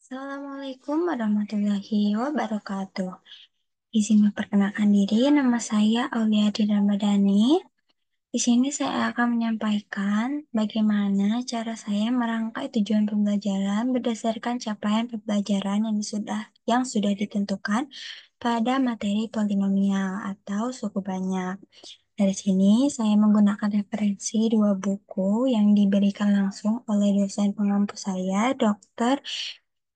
Assalamualaikum warahmatullahi wabarakatuh. Izin memperkenalkan diri, nama saya Auliadi Ramadhani. Di sini saya akan menyampaikan bagaimana cara saya merangkai tujuan pembelajaran berdasarkan capaian pembelajaran yang sudah ditentukan pada materi polinomial atau suku banyak. Dari sini saya menggunakan referensi dua buku yang diberikan langsung oleh dosen pengampu saya, Dr.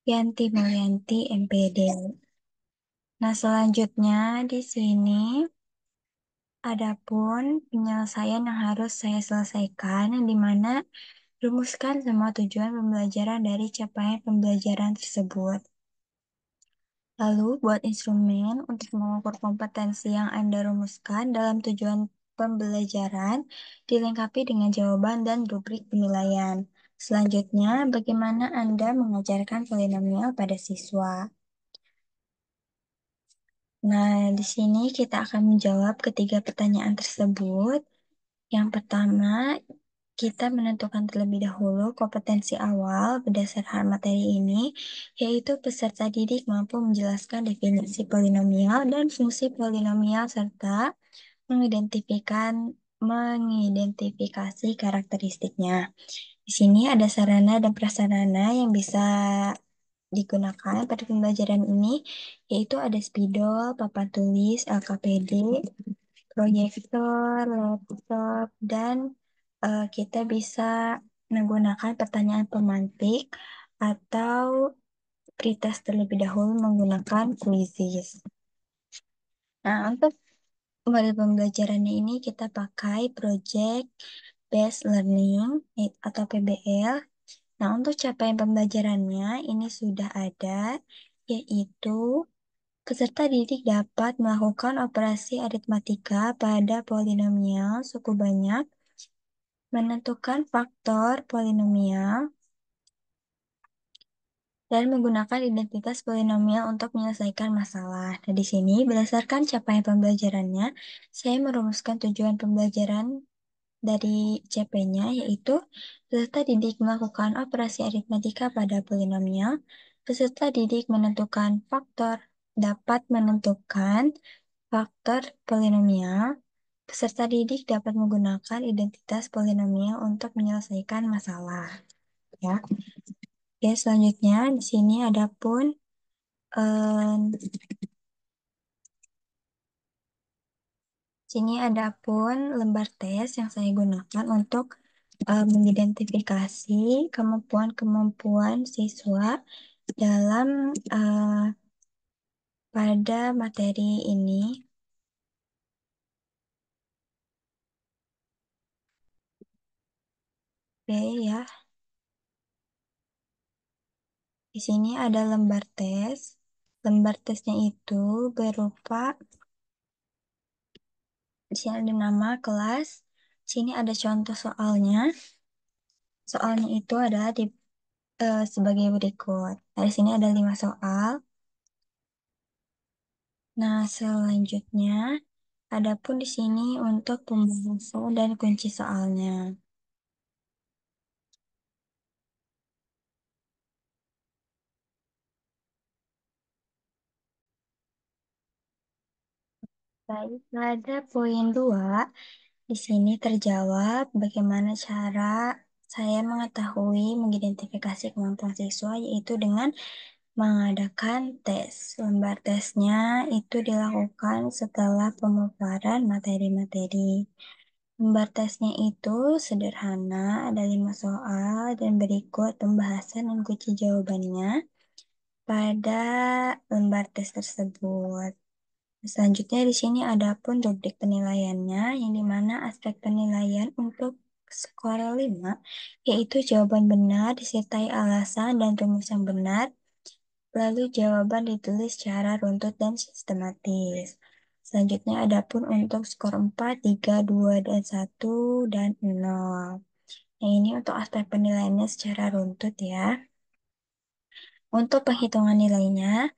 Yanti Mulyanti MPD. Nah, selanjutnya di sini adapun penyelesaian yang harus saya selesaikan, yang dimana rumuskan semua tujuan pembelajaran dari capaian pembelajaran tersebut. Lalu, buat instrumen untuk mengukur kompetensi yang Anda rumuskan dalam tujuan pembelajaran, dilengkapi dengan jawaban dan rubrik penilaian. Selanjutnya, bagaimana Anda mengajarkan polinomial pada siswa? Nah, di sini kita akan menjawab ketiga pertanyaan tersebut. Yang pertama, kita menentukan terlebih dahulu kompetensi awal berdasarkan materi ini, yaitu peserta didik mampu menjelaskan definisi polinomial dan fungsi polinomial serta mengidentifikasikan mengidentifikasi karakteristiknya. Di sini ada sarana dan prasarana yang bisa digunakan pada pembelajaran ini, yaitu ada spidol, papan tulis, LKPD, proyektor, laptop, dan kita bisa menggunakan pertanyaan pemantik atau pretest terlebih dahulu menggunakan quizzes. Nah, untuk model pembelajarannya ini kita pakai Project Based Learning atau PBL. Nah, untuk capaian pembelajarannya ini sudah ada, yaitu peserta didik dapat melakukan operasi aritmatika pada polinomial suku banyak, menentukan faktor polinomial, dan menggunakan identitas polinomial untuk menyelesaikan masalah. Nah, di sini berdasarkan capaian pembelajarannya, saya merumuskan tujuan pembelajaran dari CP-nya, yaitu peserta didik melakukan operasi aritmatika pada polinomial, peserta didik dapat menentukan faktor polinomial, peserta didik dapat menggunakan identitas polinomial untuk menyelesaikan masalah. Ya, oke, selanjutnya di sini lembar tes yang saya gunakan untuk mengidentifikasi kemampuan-kemampuan siswa dalam pada materi ini. Oke ya, di sini ada lembar tes. Lembar tesnya itu berupa, di sini ada nama kelas, di sini ada contoh soalnya. Soalnya itu adalah sebagai berikut. Nah, di sini ada 5 soal. Nah, selanjutnya, adapun di sini untuk pembahasan dan kunci soalnya. Baik, pada poin 2, di sini terjawab bagaimana cara saya mengidentifikasi kemampuan siswa, yaitu dengan mengadakan tes. Lembar tesnya itu dilakukan setelah pemaparan materi-materi. Lembar tesnya itu sederhana, ada 5 soal, dan berikut pembahasan dan kunci jawabannya pada lembar tes tersebut. Selanjutnya di sini ada pun rubrik penilaiannya, yang dimana aspek penilaian untuk skor 5, yaitu jawaban benar disertai alasan dan rumus yang benar, lalu jawaban ditulis secara runtut dan sistematis. Selanjutnya ada pun untuk skor 4, 3, 2, dan 1, dan 0. Nah, ini untuk aspek penilaiannya secara runtut ya. Untuk penghitungan nilainya,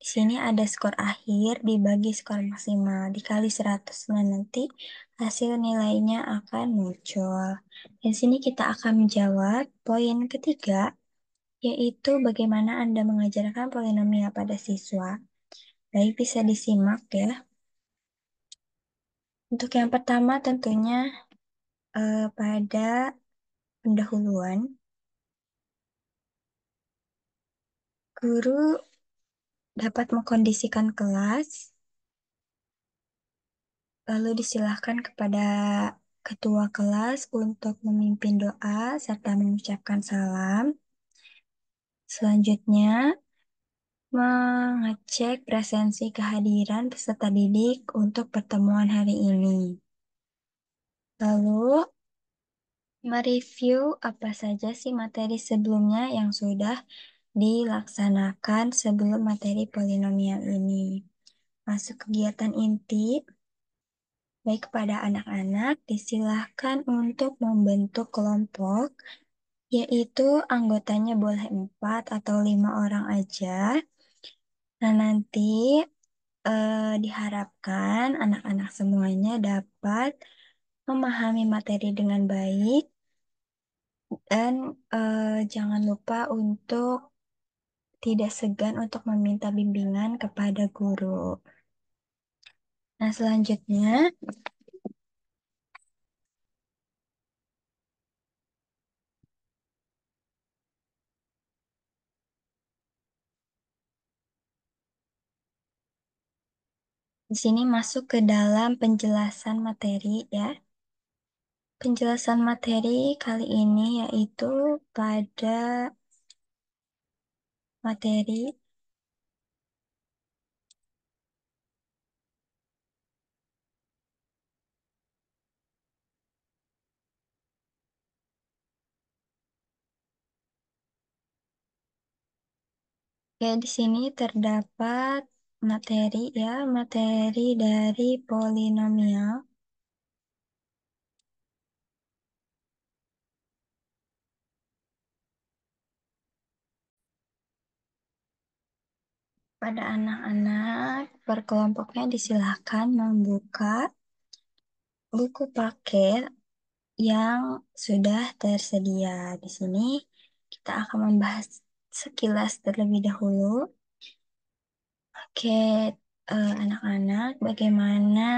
di sini ada skor akhir dibagi skor maksimal dikali 100. Nah, nanti hasil nilainya akan muncul. Di sini kita akan menjawab poin ketiga, yaitu bagaimana Anda mengajarkan polinomial pada siswa. Baik, bisa disimak ya. Untuk yang pertama tentunya pada pendahuluan, guru dapat mengkondisikan kelas, lalu disilahkan kepada ketua kelas untuk memimpin doa serta mengucapkan salam. Selanjutnya, mengecek presensi kehadiran peserta didik untuk pertemuan hari ini. Lalu, mereview apa saja sih materi sebelumnya yang sudah dilaksanakan sebelum materi polinomial ini. Masuk kegiatan inti, baik kepada anak-anak, disilahkan untuk membentuk kelompok, yaitu anggotanya boleh 4 atau 5 orang aja. Nah, nanti diharapkan anak-anak semuanya dapat memahami materi dengan baik dan jangan lupa untuk tidak segan untuk meminta bimbingan kepada guru. Nah, selanjutnya, di sini masuk ke dalam penjelasan materi ya. Penjelasan materi kali ini yaitu pada materi ya, di sini terdapat materi ya, materi dari polinomial. Pada anak-anak berkelompoknya disilahkan membuka buku paket yang sudah tersedia. Di sini kita akan membahas sekilas terlebih dahulu. Oke, anak-anak, bagaimana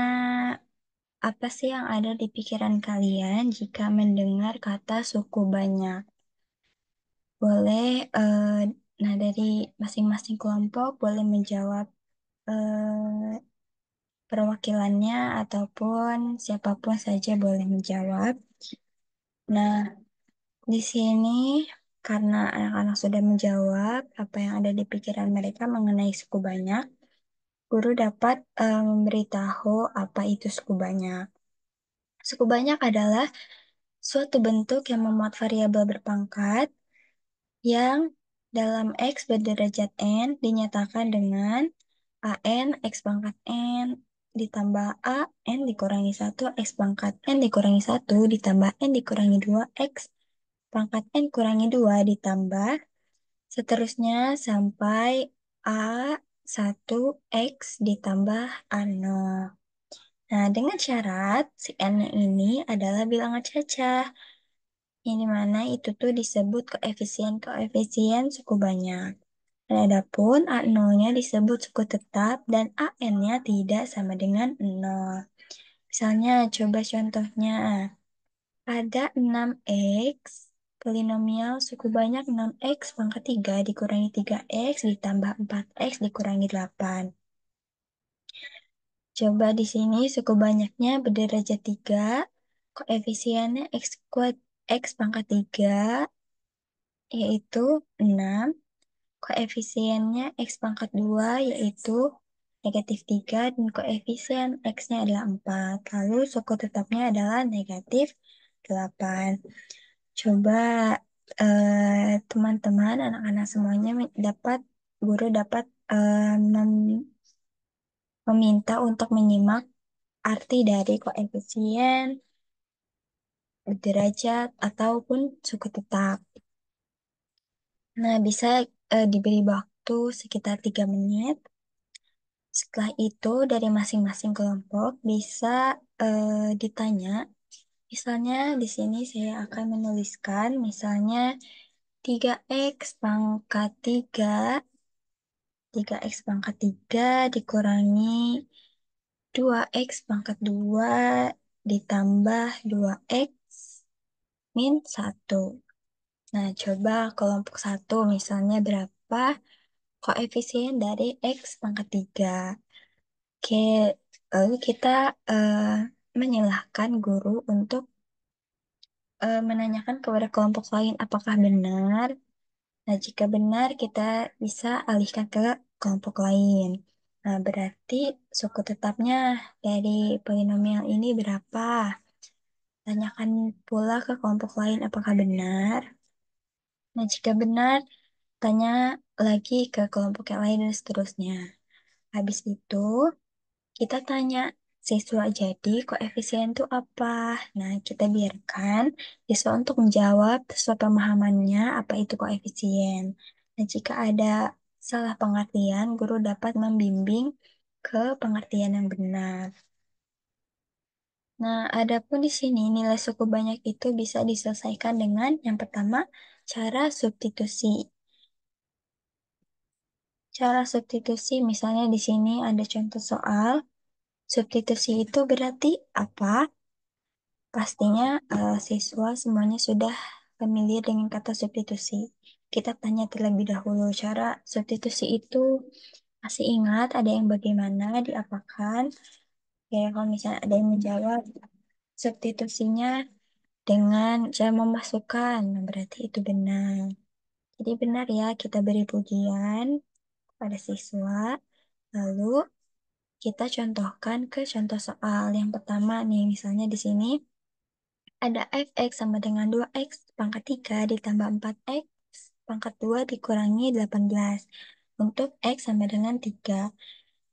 apa sih yang ada di pikiran kalian jika mendengar kata suku banyak? Boleh, nah dari masing-masing kelompok boleh menjawab perwakilannya ataupun siapapun saja boleh menjawab. Nah, di sini karena anak-anak sudah menjawab apa yang ada di pikiran mereka mengenai suku banyak, guru dapat memberitahu apa itu suku banyak. Suku banyak adalah suatu bentuk yang memuat variabel berpangkat yang dalam X berderajat N dinyatakan dengan AN X pangkat N ditambah A N dikurangi 1 X pangkat N dikurangi 1 ditambah N dikurangi 2 X pangkat N kurangi 2 ditambah seterusnya sampai A1 X ditambah A0. Nah, dengan syarat si N ini adalah bilangan cacah. Yang dimana itu tuh disebut koefisien suku banyak. Dan adapun A0-nya disebut suku tetap dan AN-nya tidak sama dengan 0. Misalnya, coba contohnya. Ada 6X, polinomial suku banyak 6X pangkat 3 dikurangi 3X ditambah 4X dikurangi 8. Coba di sini suku banyaknya berderajat 3, koefisiennya X kuad X pangkat 3, yaitu 6. Koefisiennya X pangkat 2 yaitu negatif 3 dan koefisien X-nya adalah 4. Lalu suku tetapnya adalah negatif 8. Coba teman-teman, anak-anak semuanya guru dapat meminta untuk menyimak arti dari koefisien, derajat, ataupun suku tetap. Nah, bisa diberi waktu sekitar 3 menit. Setelah itu, dari masing-masing kelompok bisa ditanya. Misalnya, di sini saya akan menuliskan, misalnya 3x pangkat 3, 3x pangkat 3 dikurangi 2x pangkat 2 ditambah 2x min 1. Nah, coba kelompok satu misalnya berapa koefisien dari x pangkat 3. Oke, lalu kita eh, menyalahkan guru untuk menanyakan kepada kelompok lain apakah benar. Nah, jika benar, kita bisa alihkan ke kelompok lain. Nah, berarti suku tetapnya dari polinomial ini berapa? Tanyakan pula ke kelompok lain apakah benar. Nah, jika benar, tanya lagi ke kelompok yang lain dan seterusnya. Habis itu, kita tanya siswa jadi koefisien itu apa? Nah, kita biarkan siswa untuk menjawab sesuai pemahamannya apa itu koefisien. Nah, jika ada salah pengertian, guru dapat membimbing ke pengertian yang benar. Nah, adapun di sini nilai suku banyak itu bisa diselesaikan dengan yang pertama, cara substitusi. Cara substitusi misalnya di sini ada contoh soal. Substitusi itu berarti apa? Pastinya siswa semuanya sudah familiar dengan kata substitusi. Kita tanya terlebih dahulu cara substitusi itu masih ingat ada yang bagaimana diapakan. Ya, kalau misalnya ada yang menjawab substitusinya dengan cara memasukkan, nah berarti itu benar. Jadi benar ya kita beri pujian pada siswa. Lalu kita contohkan ke contoh soal yang pertama nih, misalnya di sini ada fx sama dengan 2x pangkat 3 ditambah 4x pangkat 2 dikurangi 18 untuk x sama dengan 3.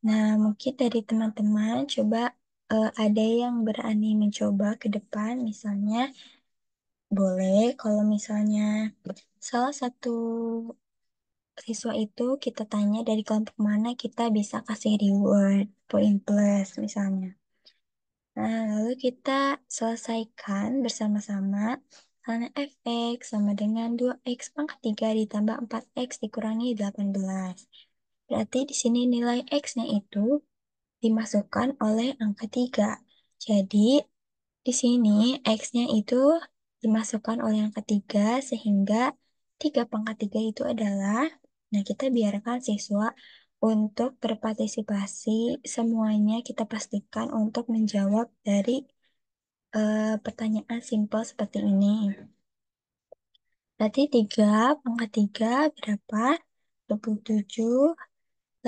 Nah, mungkin dari teman-teman coba ada yang berani mencoba ke depan, misalnya boleh kalau misalnya salah satu siswa itu kita tanya dari kelompok mana kita bisa kasih reward, poin plus misalnya. Nah, lalu kita selesaikan bersama-sama. Karena fx sama dengan 2x pangkat 3 ditambah 4x dikurangi 18. Berarti di sini nilai x-nya itu dimasukkan oleh angka 3. Jadi, di sini x-nya itu dimasukkan oleh angka 3 sehingga 3 pangkat 3 itu adalah, nah kita biarkan siswa untuk berpartisipasi semuanya kita pastikan untuk menjawab dari pertanyaan simpel seperti ini. Berarti 3 pangkat 3 berapa? 27.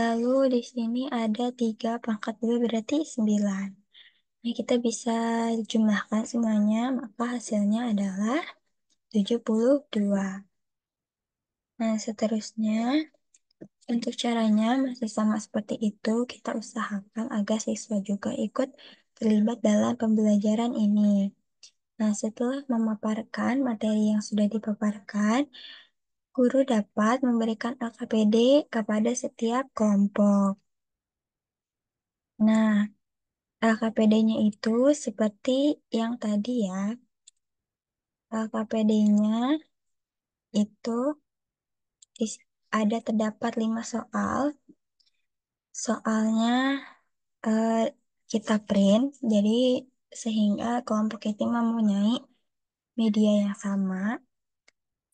Lalu di sini ada 3 pangkat 2 berarti 9. Nah, kita bisa jumlahkan semuanya, maka hasilnya adalah 72. Nah, seterusnya, untuk caranya masih sama seperti itu, kita usahakan agar siswa juga ikut terlibat dalam pembelajaran ini. Nah, setelah memaparkan materi yang sudah dipaparkan, guru dapat memberikan LKPD kepada setiap kelompok. Nah, LKPD-nya itu seperti yang tadi ya. LKPD-nya itu ada terdapat 5 soal. Soalnya eh, kita print, jadi sehingga kelompok itu mempunyai media yang sama.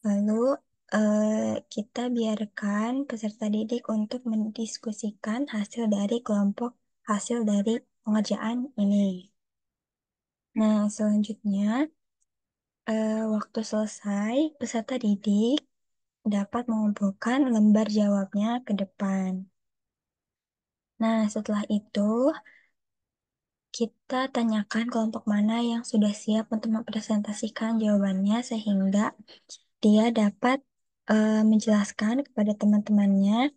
Lalu kita biarkan peserta didik untuk mendiskusikan hasil dari pengerjaan ini. Nah, selanjutnya waktu selesai, peserta didik dapat mengumpulkan lembar jawabnya ke depan. Nah, setelah itu kita tanyakan kelompok mana yang sudah siap untuk mempresentasikan jawabannya sehingga dia dapat menjelaskan kepada teman-temannya,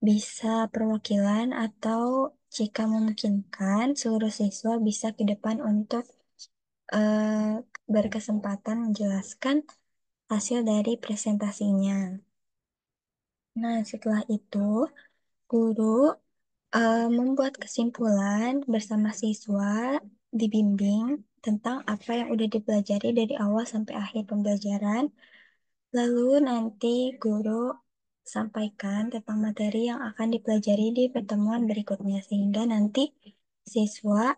bisa perwakilan atau jika memungkinkan seluruh siswa bisa ke depan untuk berkesempatan menjelaskan hasil dari presentasinya. Nah, setelah itu guru membuat kesimpulan bersama siswa, dibimbing tentang apa yang udah dipelajari dari awal sampai akhir pembelajaran. Lalu nanti guru sampaikan tentang materi yang akan dipelajari di pertemuan berikutnya, sehingga nanti siswa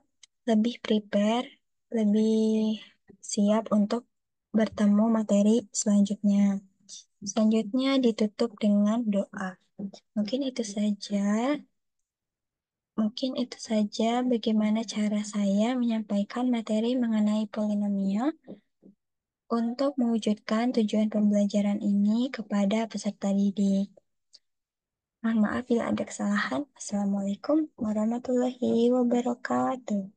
lebih prepare, lebih siap untuk bertemu materi selanjutnya. Selanjutnya ditutup dengan doa. Mungkin itu saja. Mungkin itu saja bagaimana cara saya menyampaikan materi mengenai polinomial untuk mewujudkan tujuan pembelajaran ini kepada peserta didik. Mohon maaf bila ada kesalahan. Assalamualaikum warahmatullahi wabarakatuh.